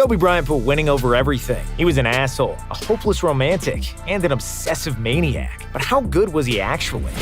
Kobe Bryant put winning over everything. He was an asshole, a hopeless romantic, and an obsessive maniac. But how good was he actually?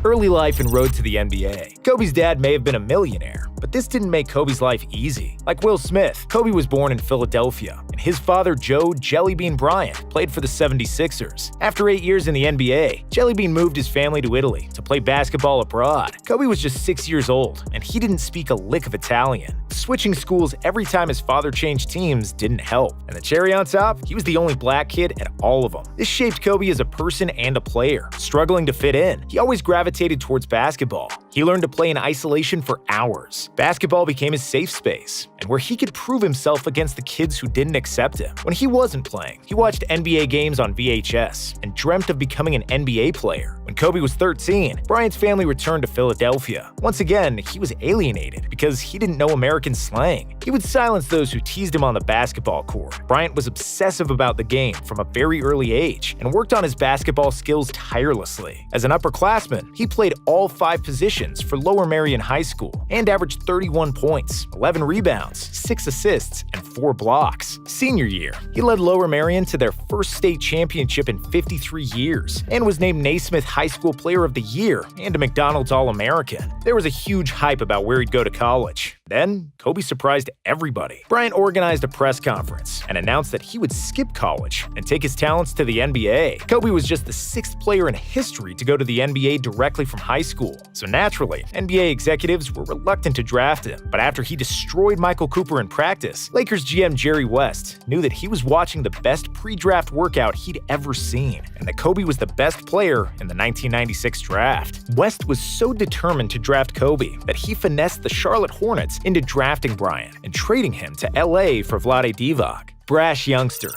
Early life and road to the NBA. Kobe's dad may have been a millionaire, but this didn't make Kobe's life easy. Like Will Smith, Kobe was born in Philadelphia, and his father, Joe Jellybean Bryant, played for the 76ers. After 8 years in the NBA, Jellybean moved his family to Italy to play basketball abroad. Kobe was just 6 years old, and he didn't speak a lick of Italian. Switching schools every time his father changed teams didn't help. And the cherry on top, he was the only black kid at all of them. This shaped Kobe as a person and a player. Struggling to fit in, he always gravitated towards basketball. He learned to play in isolation for hours. Basketball became his safe space, and where he could prove himself against the kids who didn't accept him. When he wasn't playing, he watched NBA games on VHS and dreamt of becoming an NBA player. When Kobe was 13, Bryant's family returned to Philadelphia. Once again, he was alienated because he didn't know American slang. He would silence those who teased him on the basketball court. Bryant was obsessive about the game from a very early age and worked on his basketball skills tirelessly. As an upperclassman, he played all 5 positions for Lower Merion High School and averaged 31 points, 11 rebounds, 6 assists, and 4 blocks. Senior year, he led Lower Merion to their first state championship in 53 years and was named Naismith High School Player of the Year and a McDonald's All-American. There was a huge hype about where he'd go to college. Then, Kobe surprised everybody. Bryant organized a press conference and announced that he would skip college and take his talents to the NBA. Kobe was just the 6th player in history to go to the NBA directly from high school, so naturally, NBA executives were reluctant to draft him. But after he destroyed Michael Cooper in practice, Lakers GM Jerry West knew that he was watching the best pre-draft workout he'd ever seen, and that Kobe was the best player in the 1996 draft. West was so determined to draft Kobe that he finessed the Charlotte Hornets into drafting Bryant and trading him to LA for Vlade Divac. Brash youngster.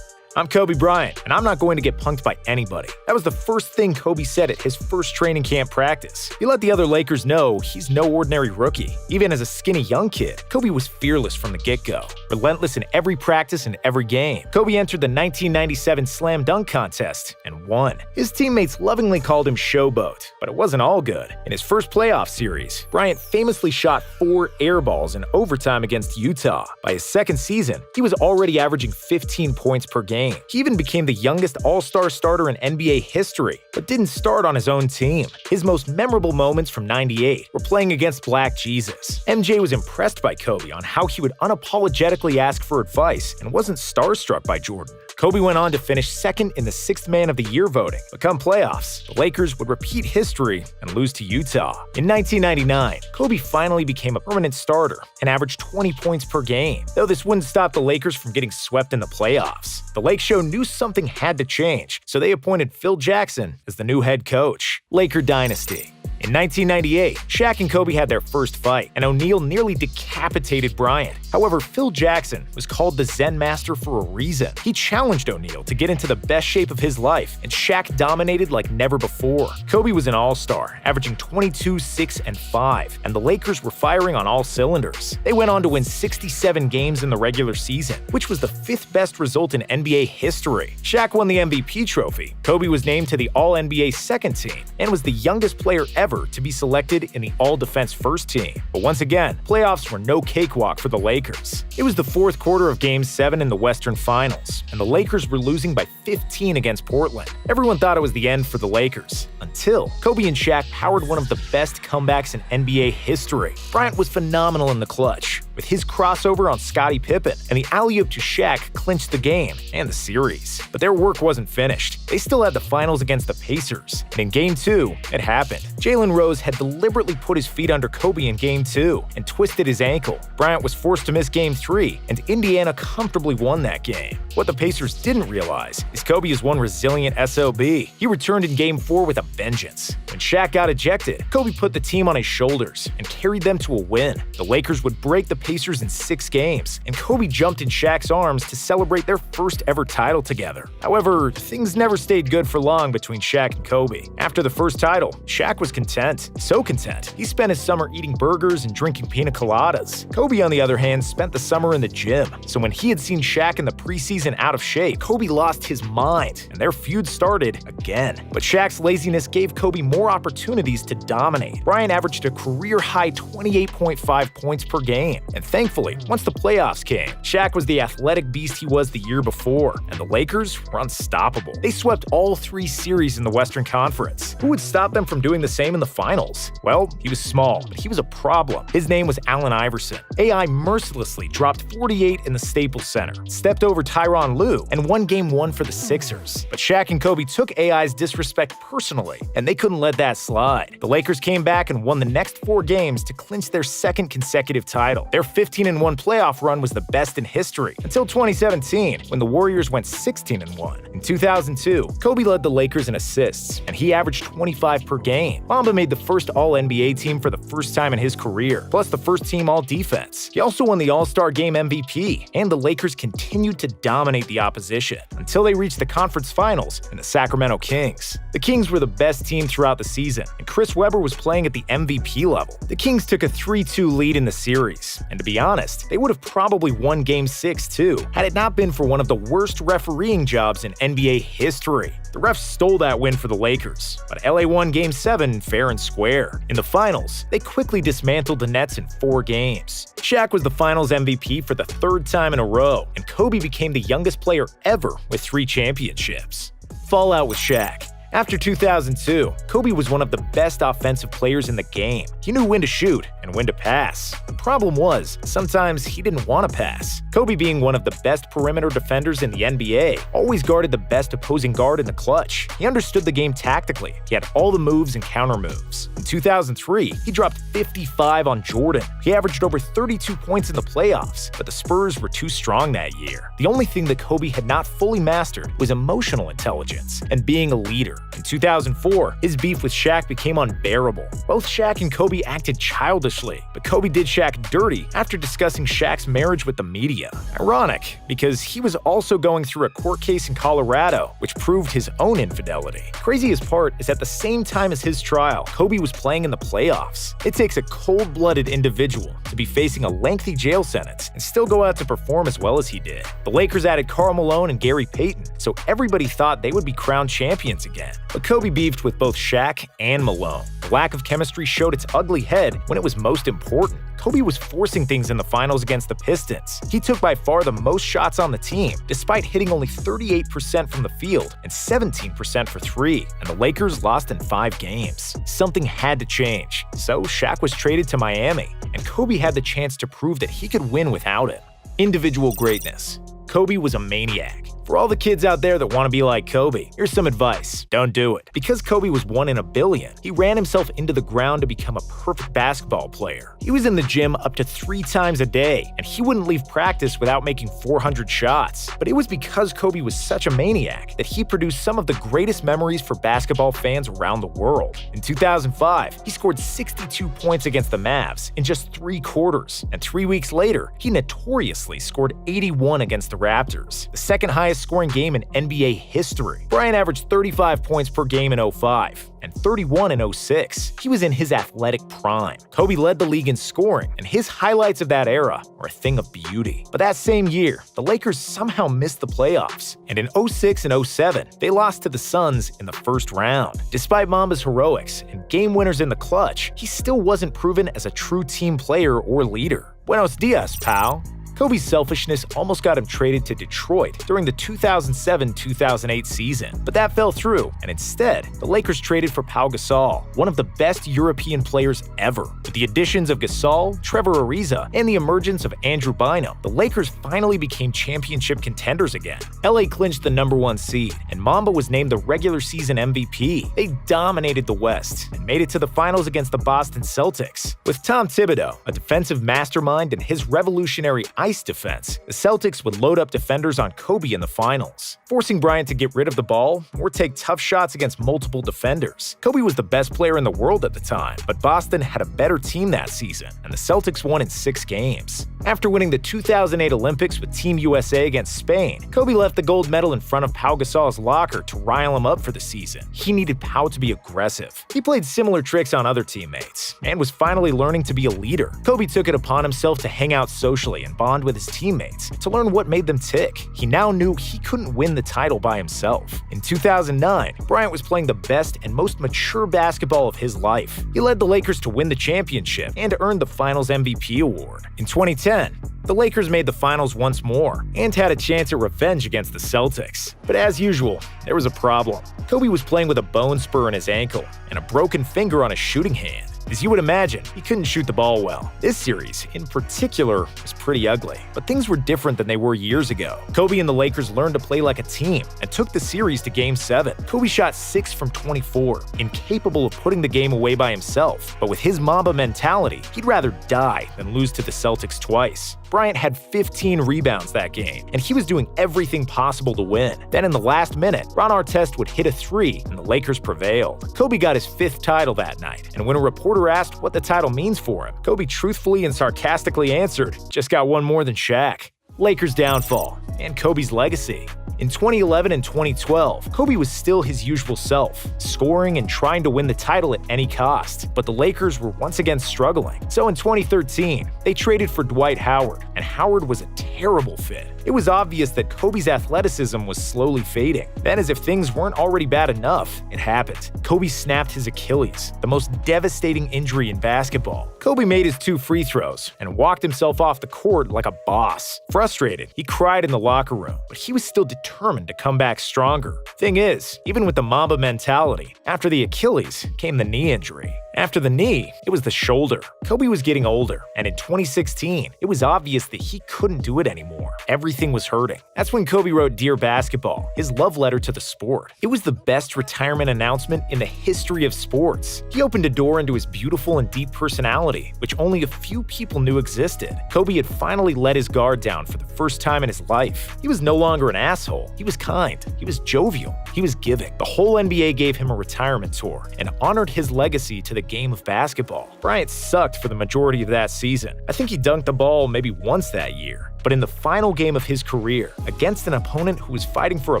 I'm Kobe Bryant, and I'm not going to get punked by anybody. That was the first thing Kobe said at his first training camp practice. He let the other Lakers know he's no ordinary rookie. Even as a skinny young kid, Kobe was fearless from the get-go, relentless in every practice and every game. Kobe entered the 1997 Slam Dunk Contest and won. His teammates lovingly called him Showboat, but it wasn't all good. In his first playoff series, Bryant famously shot 4 air balls in overtime against Utah. By his second season, he was already averaging 15 points per game. He even became the youngest All-Star starter in NBA history, but didn't start on his own team. His most memorable moments from '98 were playing against Black Jesus. MJ was impressed by Kobe on how he would unapologetically ask for advice and wasn't starstruck by Jordan. Kobe went on to finish second in the 6th Man of the Year voting. But come playoffs, the Lakers would repeat history and lose to Utah. In 1999, Kobe finally became a permanent starter and averaged 20 points per game, though this wouldn't stop the Lakers from getting swept in the playoffs. The Lake Show knew something had to change, so they appointed Phil Jackson as the new head coach. Laker Dynasty. In 1998, Shaq and Kobe had their first fight, and O'Neal nearly decapitated Bryant. However, Phil Jackson was called the Zen Master for a reason. He challenged O'Neal to get into the best shape of his life, and Shaq dominated like never before. Kobe was an all-star, averaging 22, 6, and 5, and the Lakers were firing on all cylinders. They went on to win 67 games in the regular season, which was the 5th best result in NBA history. Shaq won the MVP trophy. Kobe was named to the All-NBA second team, and was the youngest player ever to be selected in the All-Defense first team. But once again, playoffs were no cakewalk for the Lakers. It was the 4th quarter of Game 7 in the Western Finals, and the Lakers were losing by 15 against Portland. Everyone thought it was the end for the Lakers, until Kobe and Shaq powered one of the best comebacks in NBA history. Bryant was phenomenal in the clutch, with his crossover on Scottie Pippen, and the alley-oop to Shaq clinched the game and the series. But their work wasn't finished. They still had the finals against the Pacers, and in Game 2, it happened. Jalen Rose had deliberately put his feet under Kobe in Game 2 and twisted his ankle. Bryant was forced to miss Game 3, and Indiana comfortably won that game. What the Pacers didn't realize is Kobe is one resilient SOB. He returned in Game 4 with a vengeance. When Shaq got ejected, Kobe put the team on his shoulders and carried them to a win. The Lakers would break the Pacers in 6 games, and Kobe jumped in Shaq's arms to celebrate their first ever title together. However, things never stayed good for long between Shaq and Kobe. After the first title, Shaq was content. So content, he spent his summer eating burgers and drinking pina coladas. Kobe, on the other hand, spent the summer in the gym. So when he had seen Shaq in the preseason season out of shape, Kobe lost his mind, and their feud started again. But Shaq's laziness gave Kobe more opportunities to dominate. Bryant averaged a career-high 28.5 points per game, and thankfully, once the playoffs came, Shaq was the athletic beast he was the year before, and the Lakers were unstoppable. They swept all 3 series in the Western Conference. Who would stop them from doing the same in the finals? Well, he was small, but he was a problem. His name was Allen Iverson. AI mercilessly dropped 48 in the Staples Center, stepped over Tyronn Lue, and won Game 1 for the Sixers. But Shaq and Kobe took AI's disrespect personally, and they couldn't let that slide. The Lakers came back and won the next 4 games to clinch their 2nd consecutive title. Their 15-1 playoff run was the best in history, until 2017, when the Warriors went 16-1. In 2002, Kobe led the Lakers in assists, and he averaged 25 per game. Mamba made the first All-NBA team for the first time in his career, plus the first team All-Defense. He also won the All-Star Game MVP, and the Lakers continued to dominate the opposition until they reached the conference finals in the Sacramento Kings. The Kings were the best team throughout the season, and Chris Webber was playing at the MVP level. The Kings took a 3-2 lead in the series, and to be honest, they would have probably won Game 6 too, had it not been for one of the worst refereeing jobs in NBA history. The refs stole that win for the Lakers, but LA won Game 7 fair and square. In the finals, they quickly dismantled the Nets in 4 games. Shaq was the finals MVP for the 3rd time in a row, and Kobe became the youngest player ever with 3 championships. Fallout with Shaq. After 2002, Kobe was one of the best offensive players in the game. He knew when to shoot and when to pass. The problem was, sometimes he didn't want to pass. Kobe, being one of the best perimeter defenders in the NBA, always guarded the best opposing guard in the clutch. He understood the game tactically. He had all the moves and counter moves. In 2003, he dropped 55 on Jordan. He averaged over 32 points in the playoffs, but the Spurs were too strong that year. The only thing that Kobe had not fully mastered was emotional intelligence and being a leader. In 2004, his beef with Shaq became unbearable. Both Shaq and Kobe acted childishly, but Kobe did Shaq dirty after discussing Shaq's marriage with the media. Ironic, because he was also going through a court case in Colorado, which proved his own infidelity. Craziest part is at the same time as his trial, Kobe was playing in the playoffs. It takes a cold-blooded individual to be facing a lengthy jail sentence and still go out to perform as well as he did. The Lakers added Karl Malone and Gary Payton, so everybody thought they would be crowned champions again. But Kobe beefed with both Shaq and Malone. The lack of chemistry showed its ugly head when it was most important. Kobe was forcing things in the finals against the Pistons. He took by far the most shots on the team, despite hitting only 38% from the field and 17% for 3, and the Lakers lost in 5 games. Something had to change, so Shaq was traded to Miami, and Kobe had the chance to prove that he could win without him. Individual greatness. Kobe was a maniac. For all the kids out there that want to be like Kobe, here's some advice. Don't do it. Because Kobe was 1 in a billion, he ran himself into the ground to become a perfect basketball player. He was in the gym up to 3 times a day, and he wouldn't leave practice without making 400 shots. But it was because Kobe was such a maniac that he produced some of the greatest memories for basketball fans around the world. In 2005, he scored 62 points against the Mavs in just 3 quarters, and 3 weeks later, he notoriously scored 81 against the Raptors, the second highest scoring game in NBA history. Bryant averaged 35 points per game in 2005 and 31 in 2006. He was in his athletic prime. Kobe led the league in scoring, and his highlights of that era are a thing of beauty. But that same year, the Lakers somehow missed the playoffs, and in 2006 and 2007, they lost to the Suns in the first round. Despite Mamba's heroics and game winners in the clutch, he still wasn't proven as a true team player or leader. Buenos dias, pal. Kobe's selfishness almost got him traded to Detroit during the 2007-2008 season, but that fell through, and instead, the Lakers traded for Pau Gasol, one of the best European players ever. With the additions of Gasol, Trevor Ariza, and the emergence of Andrew Bynum, the Lakers finally became championship contenders again. LA clinched the #1 seed, and Mamba was named the regular season MVP. They dominated the West and made it to the finals against the Boston Celtics. With Tom Thibodeau, a defensive mastermind, and his revolutionary ice defense, the Celtics would load up defenders on Kobe in the finals, forcing Bryant to get rid of the ball or take tough shots against multiple defenders. Kobe was the best player in the world at the time, but Boston had a better team that season, and the Celtics won in 6 games. After winning the 2008 Olympics with Team USA against Spain, Kobe left the gold medal in front of Pau Gasol's locker to rile him up for the season. He needed Pau to be aggressive. He played similar tricks on other teammates, and was finally learning to be a leader. Kobe took it upon himself to hang out socially and bond bond with his teammates, to learn what made them tick. He now knew he couldn't win the title by himself. In 2009, Bryant was playing the best and most mature basketball of his life. He led the Lakers to win the championship and earned the Finals MVP award. In 2010, the Lakers made the finals once more and had a chance at revenge against the Celtics. But as usual, there was a problem. Kobe was playing with a bone spur in his ankle and a broken finger on his shooting hand. As you would imagine, he couldn't shoot the ball well. This series, in particular, was pretty ugly, but things were different than they were years ago. Kobe and the Lakers learned to play like a team and took the series to Game 7. Kobe shot 6 from 24, incapable of putting the game away by himself, but with his Mamba mentality, he'd rather die than lose to the Celtics twice. Bryant had 15 rebounds that game, and he was doing everything possible to win. Then in the last minute, Ron Artest would hit a 3, and the Lakers prevailed. Kobe got his 5th title that night, and when a reporter asked what the title means for him, Kobe truthfully and sarcastically answered, "Just got one more than Shaq." Lakers' downfall and Kobe's legacy. In 2011 and 2012, Kobe was still his usual self, scoring and trying to win the title at any cost. But the Lakers were once again struggling. So in 2013, they traded for Dwight Howard, and Howard was a terrible fit. It was obvious that Kobe's athleticism was slowly fading. Then, as if things weren't already bad enough, it happened. Kobe snapped his Achilles, the most devastating injury in basketball. Kobe made his 2 free throws and walked himself off the court like a boss. Frustrated, he cried in the locker room, but he was still determined to come back stronger. Thing is, even with the Mamba mentality, after the Achilles came the knee injury. After the knee, it was the shoulder. Kobe was getting older, and in 2016, it was obvious that he couldn't do it anymore. Everything was hurting. That's when Kobe wrote Dear Basketball, his love letter to the sport. It was the best retirement announcement in the history of sports. He opened a door into his beautiful and deep personality, which only a few people knew existed. Kobe had finally let his guard down for the first time in his life. He was no longer an asshole. He was kind. He was jovial. He was giving. The whole NBA gave him a retirement tour and honored his legacy to the game of basketball. Bryant sucked for the majority of that season. I think he dunked the ball maybe once that year. But in the final game of his career, against an opponent who was fighting for a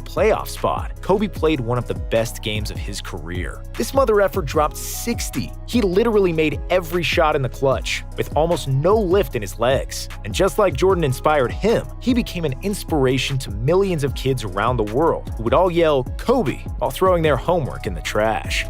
playoff spot, Kobe played one of the best games of his career. This mother effer dropped 60. He literally made every shot in the clutch, with almost no lift in his legs. And just like Jordan inspired him, he became an inspiration to millions of kids around the world who would all yell, "Kobe," while throwing their homework in the trash.